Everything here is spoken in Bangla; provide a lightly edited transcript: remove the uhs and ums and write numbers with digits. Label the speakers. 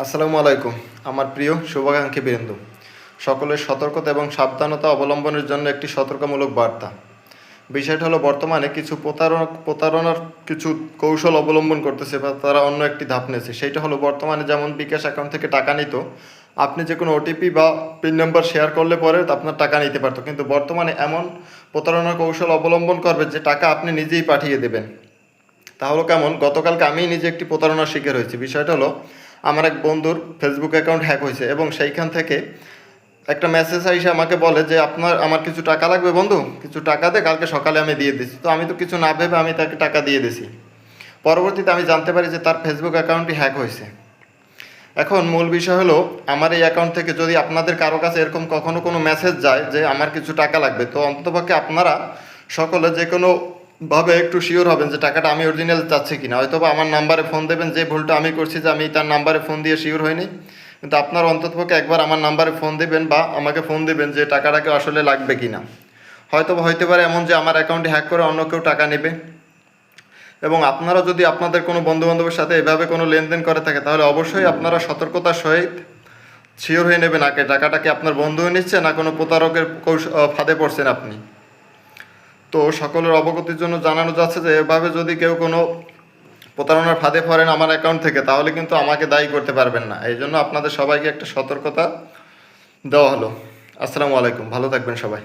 Speaker 1: আসসালামু আলাইকুম। আমার প্রিয় শুভাকাঙ্ক্ষী বৃন্দ, সকলের সতর্কতা এবং সাবধানতা অবলম্বনের জন্য একটি সতর্কমূলক বার্তা। বিষয়টা হলো, বর্তমানে কিছু প্রতারণার কিছু কৌশল অবলম্বন করতেছে বা তারা অন্য একটি ধাপ নিয়েছে। সেইটা হলো, বর্তমানে যেমন বিকাশ অ্যাকাউন্ট থেকে টাকা নিত, আপনি যে কোনো ওটিপি বা পিন নাম্বার শেয়ার করলে পরে আপনার টাকা নিতে পারতো, কিন্তু বর্তমানে এমন প্রতারণার কৌশল অবলম্বন করবে যে টাকা আপনি নিজেই পাঠিয়ে দেবেন। তাহলে কেমন? গতকালকে আমি নিজে একটি প্রতারণার শিকার হয়েছি। বিষয়টা হলো, আমার এক বন্ধুর ফেসবুক অ্যাকাউন্ট হ্যাক হয়েছে এবং সেইখান থেকে একটা মেসেজ এসে আমাকে বলে যে আমার কিছু টাকা লাগবে বন্ধু, কিছু টাকা দে, কালকে সকালে আমি দিয়ে দিচ্ছি। তো আমি তো কিছু না ভেবে আমি তাকে টাকা দিয়ে দিছি। পরবর্তীতে আমি জানতে পারি যে তার ফেসবুক অ্যাকাউন্টটি হ্যাক হয়েছে। এখন মূল বিষয় হলো, আমার এই অ্যাকাউন্ট থেকে যদি আপনাদের কারো কাছে এরকম কখনো কোনো মেসেজ যায় যে আমার কিছু টাকা লাগবে, তো অন্ততপক্ষে আপনারা সকলে যে কোনো ভাবে একটু শিওর হবেন যে টাকাটা আমি অরিজিনাল চাচ্ছি কিনা। হয়তো বা আমার নাম্বারে ফোন দেবেন, যে ভুলটা আমি করছি যে আমি তার নাম্বারে ফোন দিয়ে শিওর হইনি, কিন্তু আপনারা অন্ততপক্ষে একবার আমার নাম্বারে ফোন দেবেন বা আমাকে ফোন দেবেন যে টাকাটাকে আসলে লাগবে কিনা। হয়তো বা হইতে পারে এমন যে আমার অ্যাকাউন্টে হ্যাক করে অন্য কেউ টাকা নেবে। এবং আপনারা যদি আপনাদের কোনো বন্ধুবান্ধবের সাথে এভাবে কোনো লেনদেন করে থাকে, তাহলে অবশ্যই আপনারা সতর্কতার সহিত শিওর হয়ে নেবেন আগে টাকাটাকে আপনার বন্ধু নিচ্ছে না কোনো প্রতারকের ফাঁদে পড়ছেন আপনি। তো সকলের অবগতির জন্য জানানো যাচ্ছে যে এভাবে যদি কেউ কোনো প্রতারণার ফাঁদে পড়েন আমার অ্যাকাউন্ট থেকে, তাহলে কিন্তু আমাকে দায়ী করতে পারবেন না। এই জন্য আপনাদের সবাইকে একটা সতর্কতা দেওয়া হলো। আসসালামু আলাইকুম, ভালো থাকবেন সবাই।